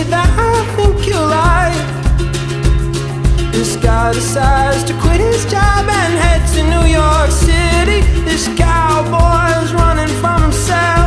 that I think you'll like. This guy decides to quit his job and head to New York City. This cowboy's running from himself.